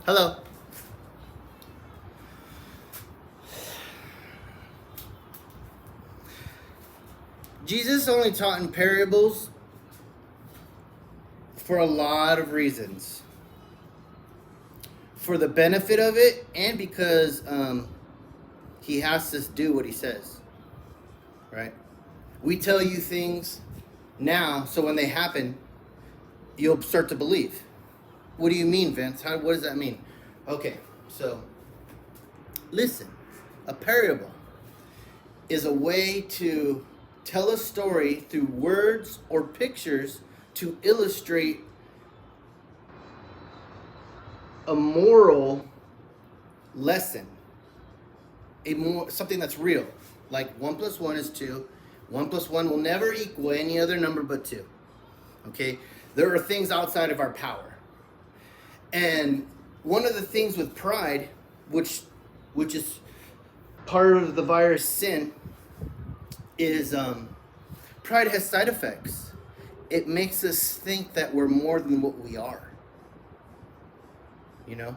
Hello. Jesus only taught in parables for a lot of reasons. For the benefit of it, and because he has to do what he says. Right? We tell you things now, so when they happen, you'll start to believe. What do you mean, Vince? What does that mean? Okay, so listen. A parable is a way to tell a story through words or pictures to illustrate a moral lesson, something that's real. Like 1 + 1 is 2. 1 + 1 will never equal any other number but 2. Okay? There are things outside of our power. And one of the things with pride, which is part of the virus sin, is pride has side effects. It makes us think that we're more than what we are. You know,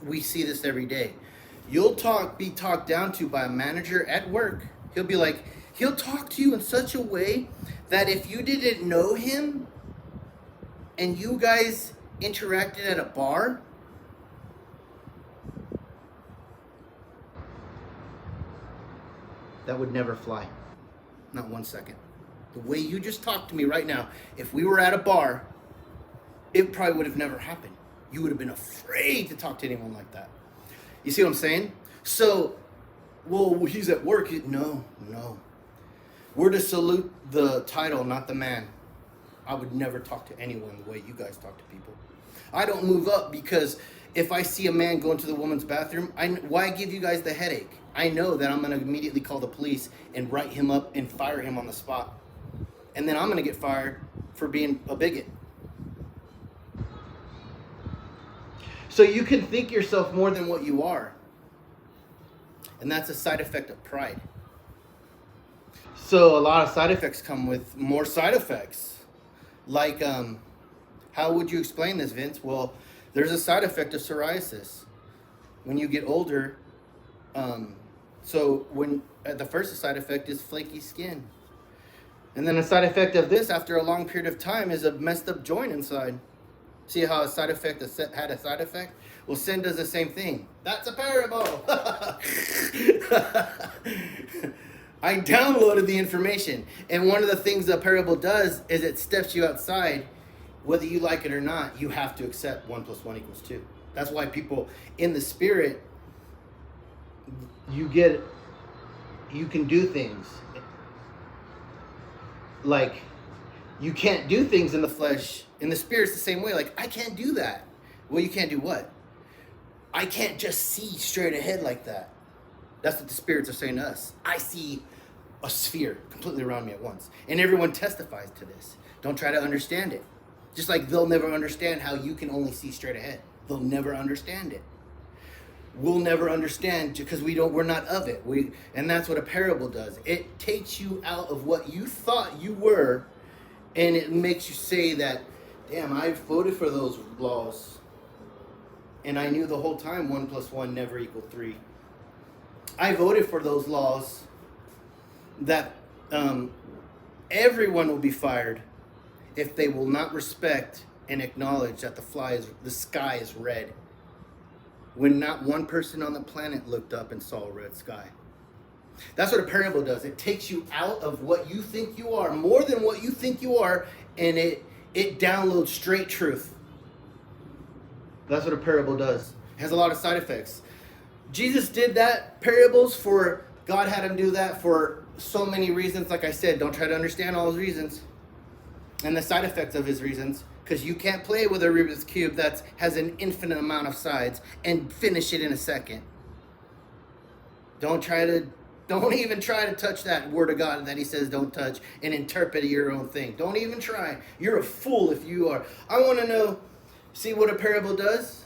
we see this every day. You'll be talked down to by a manager at work. He'll talk to you in such a way that if you didn't know him and you guys interacted at a bar, that would never fly. Not 1 second. The way you just talked to me right now, if we were at a bar, it probably would have never happened. You would have been afraid to talk to anyone like that. You see what I'm saying? So, well, he's at work. No. We're to salute the title, not the man. I would never talk to anyone the way you guys talk to people. I don't move up because if I see a man go into the woman's bathroom, why give you guys the headache? I know that I'm going to immediately call the police and write him up and fire him on the spot. And then I'm going to get fired for being a bigot. So you can think yourself more than what you are. And that's a side effect of pride. So a lot of side effects come with more side effects. Like, how would you explain this, Vince? Well, there's a side effect of psoriasis. When you get older, the first side effect is flaky skin. And then a side effect of this after a long period of time is a messed up joint inside. See how a side effect had a side effect? Well, sin does the same thing. That's a parable. I downloaded the information. And one of the things the parable does is it steps you outside. Whether you like it or not, you have to accept 1 + 1 = 2. That's why people in the spirit, you can do things. Like, you can't do things in the flesh. In the spirit's the same way. Like, I can't do that. Well, you can't do what? I can't just see straight ahead like that. That's what the spirits are saying to us. I see a sphere completely around me at once. And everyone testifies to this. Don't try to understand it. Just like they'll never understand how you can only see straight ahead. They'll never understand it. We'll never understand because we're not of it. And that's what a parable does. It takes you out of what you thought you were, and it makes you say that, damn, I voted for those laws. And I knew the whole time 1 + 1 never equaled 3. I voted for those laws that everyone will be fired if they will not respect and acknowledge that the sky is red. When not one person on the planet looked up and saw a red sky. That's what a parable does. It takes you out of what you think you are, more than what you think you are, and it downloads straight truth. That's what a parable does. It has a lot of side effects. Jesus did that, God had him do that for so many reasons. Like I said, don't try to understand all his reasons and the side effects of his reasons, because you can't play with a Rubik's Cube that has an infinite amount of sides and finish it in a second. Don't even try to touch that word of God that he says don't touch and interpret your own thing. Don't even try. You're a fool if you are. I want to know, see what a parable does?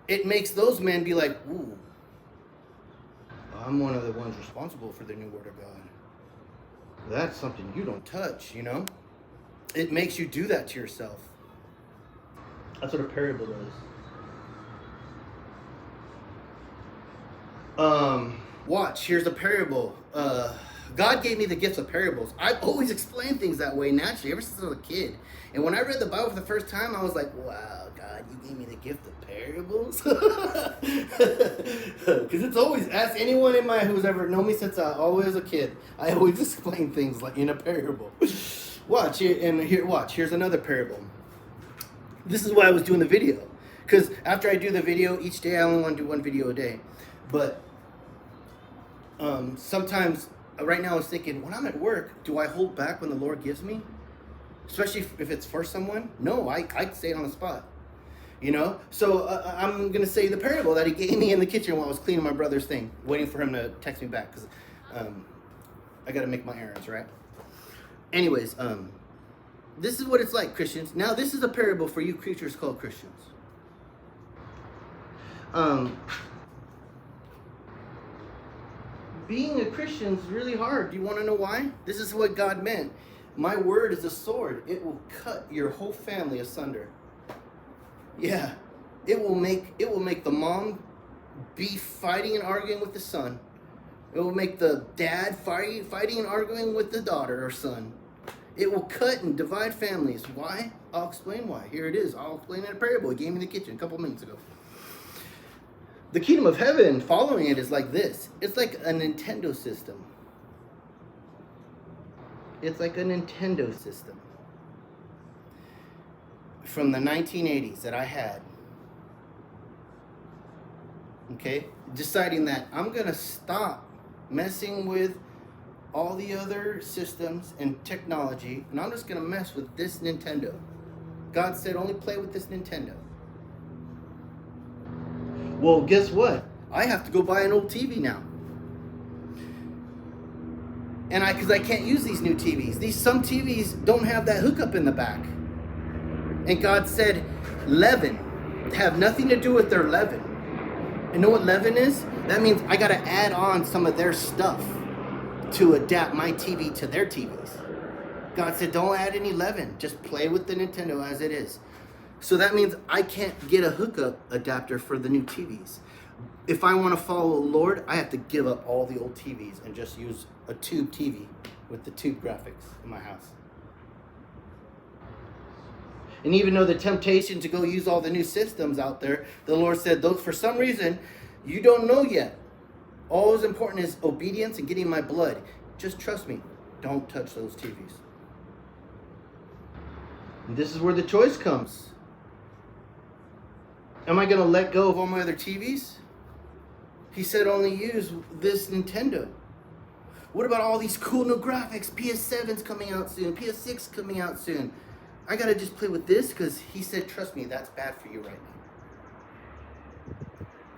It makes those men be like, ooh, I'm one of the ones responsible for the new word of God. That's something you don't touch, you know? It makes you do that to yourself. That's what a parable does. Watch, here's a parable. God gave me the gifts of parables. I've always explained things that way naturally, ever since I was a kid. And when I read the Bible for the first time, I was like, wow, God, you gave me the gift of parables? Because it's always, ask anyone in my who's ever known me since I always was a kid. I always explain things like in a parable. Watch, here's another parable. This is why I was doing the video. Because after I do the video, each day I only want to do one video a day. But sometimes, right now I was thinking, when I'm at work, do I hold back when the Lord gives me? Especially if it's for someone? No, I say it on the spot. You know? So I'm going to say the parable that he gave me in the kitchen while I was cleaning my brother's thing, waiting for him to text me back, because I got to make my errands, right? Anyways, this is what it's like, Christians. Now, this is a parable for you creatures called Christians. Being a Christian is really hard. Do you want to know why? This is what God meant. My word is a sword. It will cut your whole family asunder. Yeah. It will make the mom be fighting and arguing with the son. It will make the dad fighting and arguing with the daughter or son. It will cut and divide families. Why? I'll explain why. Here it is. I'll explain in a parable. He gave me in the kitchen a couple minutes ago. The kingdom of heaven, following it, is like this. It's like a Nintendo system. It's like a Nintendo system from the 1980s that I had. Okay? Deciding that I'm going to stop messing with all the other systems and technology, and I'm just going to mess with this Nintendo. God said only play with this Nintendo. Well, guess what? I have to go buy an old TV now. And because I can't use these new TVs. Some TVs don't have that hookup in the back. And God said, leaven. Have nothing to do with their leaven. And know what leaven is? That means I got to add on some of their stuff to adapt my TV to their TVs. God said, don't add any leaven. Just play with the Nintendo as it is. So that means I can't get a hookup adapter for the new TVs. If I want to follow the Lord, I have to give up all the old TVs and just use a tube TV with the tube graphics in my house. And even though the temptation to go use all the new systems out there, the Lord said, those for some reason, you don't know yet. All that's important is obedience and getting my blood. Just trust me. Don't touch those TVs. And this is where the choice comes. Am I going to let go of all my other TVs? He said only use this Nintendo. What about all these cool new graphics? PS7's coming out soon. PS6 coming out soon. I got to just play with this because he said, trust me, that's bad for you right now.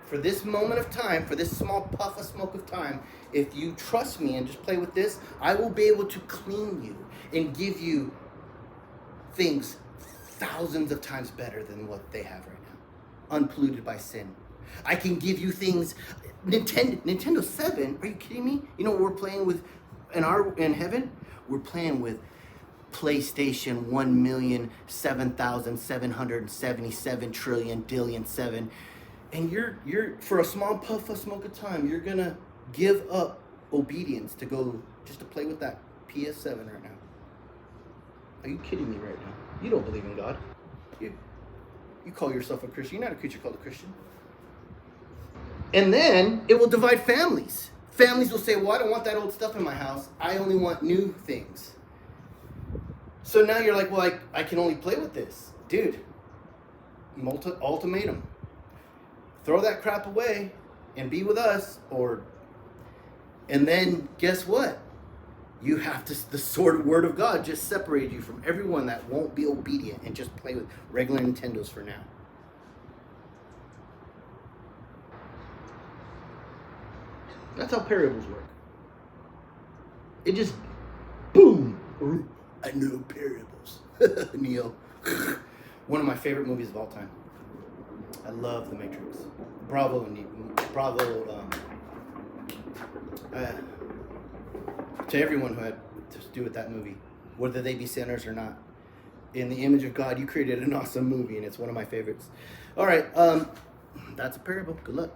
For this moment of time, for this small puff of smoke of time, if you trust me and just play with this, I will be able to clean you and give you things thousands of times better than what they have right now. Unpolluted by sin. I can give you things. Nintendo 7, are you kidding me? You know what we're playing with in heaven? We're playing with PlayStation 1,007,777 and you're for a small puff of smoke of time, you're gonna give up obedience to go just to play with that PS7 right now. Are you kidding me right now? You don't believe in God. You call yourself a Christian. You're not a creature called a Christian. And then it will divide families. Families will say, well, I don't want that old stuff in my house. I only want new things. So now you're like, well, I can only play with this. Dude, ultimatum. Throw that crap away and be with us. And then guess what? You have to, the sword word of God just separated you from everyone that won't be obedient and just play with regular Nintendos for now. That's how parables work. It just, boom. I know parables. Neo. One of my favorite movies of all time. I love The Matrix. Bravo. To everyone who had to do with that movie, whether they be sinners or not. In the image of God, you created an awesome movie, and it's one of my favorites. All right, that's a parable. Good luck.